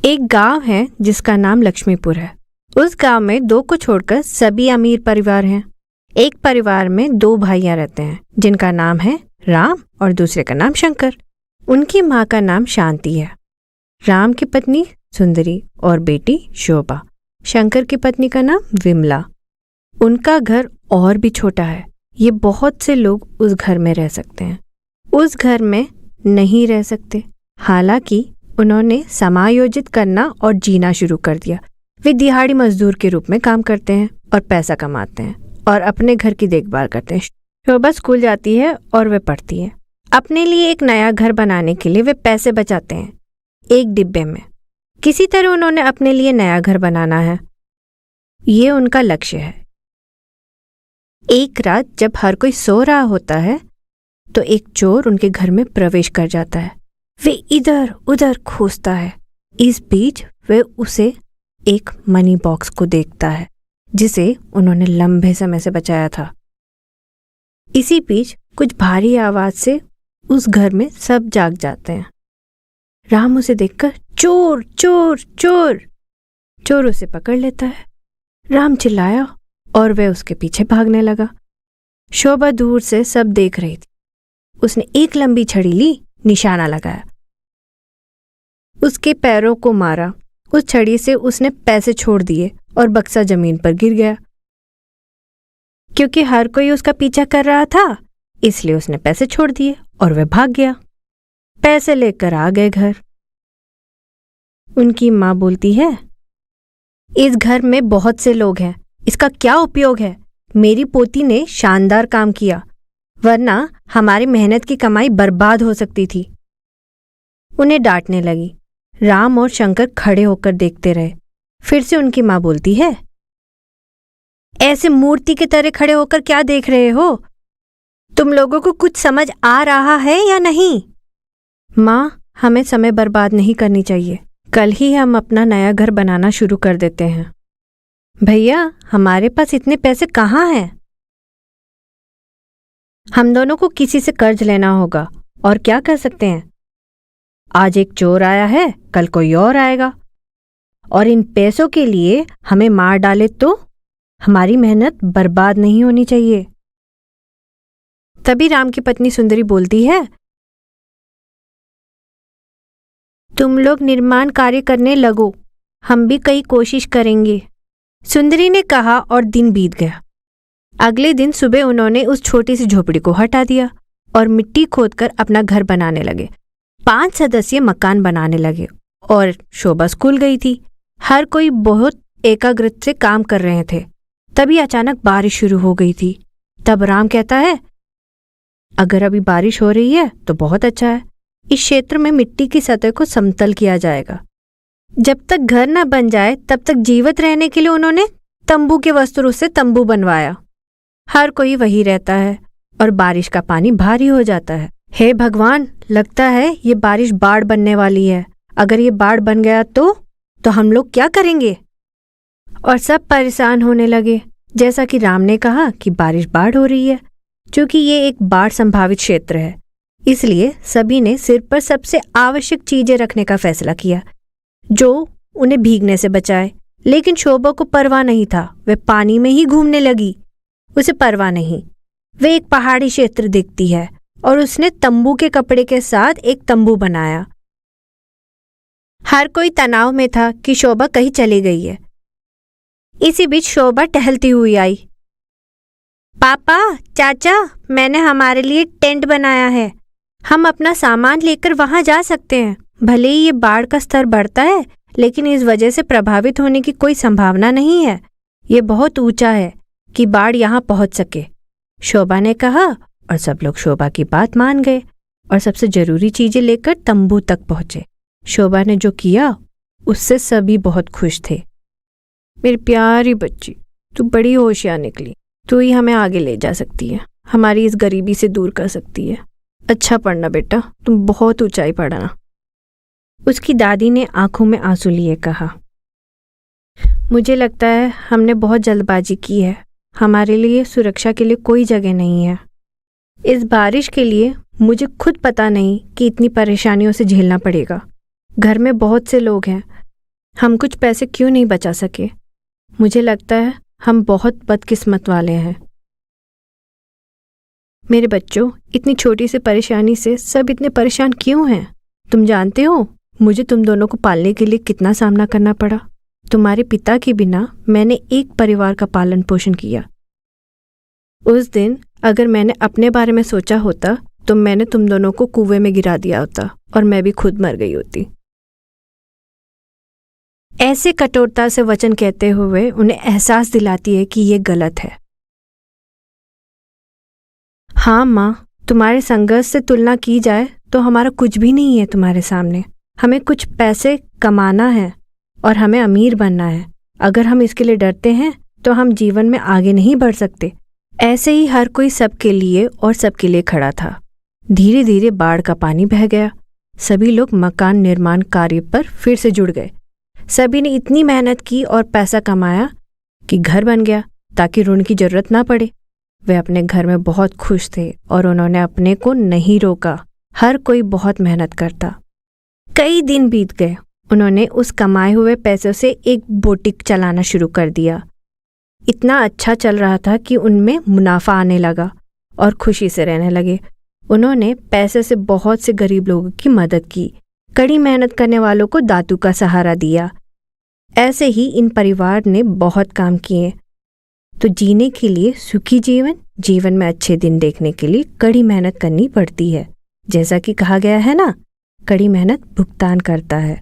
एक गांव है जिसका नाम लक्ष्मीपुर है। उस गांव में दो को छोड़कर सभी अमीर परिवार हैं। एक परिवार में दो भाइयां रहते हैं जिनका नाम है राम और दूसरे का नाम शंकर। उनकी माँ का नाम शांति है। राम की पत्नी सुंदरी और बेटी शोभा। शंकर की पत्नी का नाम विमला। उनका घर और भी छोटा है। ये बहुत से लोग उस घर में रह सकते हैं। उस घर में नहीं रह सकते। हालांकि उन्होंने समायोजित करना और जीना शुरू कर दिया। वे दिहाड़ी मजदूर के रूप में काम करते हैं और पैसा कमाते हैं और अपने घर की देखभाल करते हैं। शोभा स्कूल जाती है और वे पढ़ती है। अपने लिए एक नया घर बनाने के लिए वे पैसे बचाते हैं एक डिब्बे में। किसी तरह उन्होंने अपने लिए नया घर बनाना है। ये उनका लक्ष्य है। एक रात जब हर कोई सो रहा होता है तो एक चोर उनके घर में प्रवेश कर जाता है। वे इधर उधर खोजता है। इस बीच वे उसे एक मनी बॉक्स को देखता है जिसे उन्होंने लंबे समय से बचाया था। इसी बीच कुछ भारी आवाज से उस घर में सब जाग जाते हैं। राम उसे देखकर चोर चोर चोर। चोर उसे पकड़ लेता है। राम चिल्लाया और वह उसके पीछे भागने लगा। शोभा दूर से सब देख रही थी। उसने एक लंबी छड़ी ली, निशाना लगाया, उसके पैरों को मारा। उस छड़ी से उसने पैसे छोड़ दिए और बक्सा जमीन पर गिर गया। क्योंकि हर कोई उसका पीछा कर रहा था इसलिए उसने पैसे छोड़ दिए और वह भाग गया। पैसे लेकर आ गए घर। उनकी माँ बोलती है, इस घर में बहुत से लोग हैं, इसका क्या उपयोग है? मेरी पोती ने शानदार काम किया, वरना हमारी मेहनत की कमाई बर्बाद हो सकती थी। उन्हें डांटने लगी। राम और शंकर खड़े होकर देखते रहे। फिर से उनकी माँ बोलती है, ऐसे मूर्ति की तरह खड़े होकर क्या देख रहे हो? तुम लोगों को कुछ समझ आ रहा है या नहीं? माँ, हमें समय बर्बाद नहीं करनी चाहिए। कल ही हम अपना नया घर बनाना शुरू कर देते हैं। भैया, हमारे पास इतने पैसे कहाँ हैं? हम दोनों को किसी से कर्ज लेना होगा। और क्या कर सकते हैं? आज एक चोर आया है, कल कोई और आएगा, और इन पैसों के लिए हमें मार डाले तो हमारी मेहनत बर्बाद नहीं होनी चाहिए। तभी राम की पत्नी सुंदरी बोलती है, तुम लोग निर्माण कार्य करने लगो, हम भी कई कोशिश करेंगे। सुंदरी ने कहा और दिन बीत गया। अगले दिन सुबह उन्होंने उस छोटी सी झोपड़ी को हटा दिया और मिट्टी खोदकर अपना घर बनाने लगे। 5 सदस्य मकान बनाने लगे और शोभा स्कूल गई थी। हर कोई बहुत एकाग्रता से काम कर रहे थे। तभी अचानक बारिश शुरू हो गई थी। तब राम कहता है, अगर अभी बारिश हो रही है तो बहुत अच्छा है। इस क्षेत्र में मिट्टी की सतह को समतल किया जाएगा। जब तक घर न बन जाए तब तक जीवित रहने के लिए उन्होंने तंबू के वस्त्रों से तंबू बनवाया। हर कोई वही रहता है और बारिश का पानी भारी हो जाता है। हे भगवान, लगता है ये बारिश बाढ़ बनने वाली है। अगर ये बाढ़ बन गया तो हम लोग क्या करेंगे? और सब परेशान होने लगे। जैसा कि राम ने कहा कि बारिश बाढ़ हो रही है। क्योंकि ये एक बाढ़ संभावित क्षेत्र है, इसलिए सभी ने सिर पर सबसे आवश्यक चीजें रखने का फैसला किया जो उन्हें भीगने से बचाए। लेकिन शोभा को परवाह नहीं था। वह पानी में ही घूमने लगी। उसे परवाह नहीं। वे एक पहाड़ी क्षेत्र दिखती है और उसने तंबू के कपड़े के साथ एक तंबू बनाया। हर कोई तनाव में था कि शोभा कहीं चली गई है। इसी बीच शोभा टहलती हुई आई। पापा, चाचा, मैंने हमारे लिए टेंट बनाया है। हम अपना सामान लेकर वहां जा सकते हैं। भले ही ये बाढ़ का स्तर बढ़ता है, लेकिन इस वजह से प्रभावित होने की कोई संभावना नहीं है। ये बहुत ऊंचा है कि बाढ़ यहाँ पहुंच सके, शोभा ने कहा। और सब लोग शोभा की बात मान गए और सबसे जरूरी चीजें लेकर तंबू तक पहुंचे। शोभा ने जो किया उससे सभी बहुत खुश थे। मेरी प्यारी बच्ची, तू बड़ी होशियार निकली। तू ही हमें आगे ले जा सकती है, हमारी इस गरीबी से दूर कर सकती है। अच्छा पढ़ना बेटा, तुम बहुत ऊंचाई पढ़ना। उसकी दादी ने आंखों में आंसू लिए कहा, मुझे लगता है हमने बहुत जल्दबाजी की है। हमारे लिए सुरक्षा के लिए कोई जगह नहीं है। इस बारिश के लिए मुझे खुद पता नहीं कि इतनी परेशानियों से झेलना पड़ेगा। घर में बहुत से लोग हैं। हम कुछ पैसे क्यों नहीं बचा सके? मुझे लगता है हम बहुत बदकिस्मत वाले हैं। मेरे बच्चों, इतनी छोटी सी परेशानी से सब इतने परेशान क्यों हैं? तुम जानते हो मुझे तुम दोनों को पालने के लिए कितना सामना करना पड़ा। तुम्हारे पिता के बिना मैंने एक परिवार का पालन पोषण किया। उस दिन अगर मैंने अपने बारे में सोचा होता तो मैंने तुम दोनों को कुएं में गिरा दिया होता और मैं भी खुद मर गई होती। ऐसे कठोरता से वचन कहते हुए उन्हें एहसास दिलाती है कि ये गलत है। हाँ माँ, तुम्हारे संघर्ष से तुलना की जाए तो हमारा कुछ भी नहीं है तुम्हारे सामने। हमें कुछ पैसे कमाना है और हमें अमीर बनना है। अगर हम इसके लिए डरते हैं तो हम जीवन में आगे नहीं बढ़ सकते। ऐसे ही हर कोई सबके लिए और सबके लिए खड़ा था। धीरे धीरे बाढ़ का पानी बह गया। सभी लोग मकान निर्माण कार्य पर फिर से जुड़ गए। सभी ने इतनी मेहनत की और पैसा कमाया कि घर बन गया ताकि ऋण की जरूरत ना पड़े। वे अपने घर में बहुत खुश थे और उन्होंने अपने को नहीं रोका। हर कोई बहुत मेहनत करता। कई दिन बीत गए। उन्होंने उस कमाए हुए पैसों से एक बुटीक चलाना शुरू कर दिया। इतना अच्छा चल रहा था कि उनमें मुनाफा आने लगा और खुशी से रहने लगे। उन्होंने पैसे से बहुत से गरीब लोगों की मदद की। कड़ी मेहनत करने वालों को दातू का सहारा दिया। ऐसे ही इन परिवार ने बहुत काम किए। तो जीने के लिए सुखी जीवन में अच्छे दिन देखने के लिए कड़ी मेहनत करनी पड़ती है। जैसा कि कहा गया है ना, कड़ी मेहनत भुगतान करता है।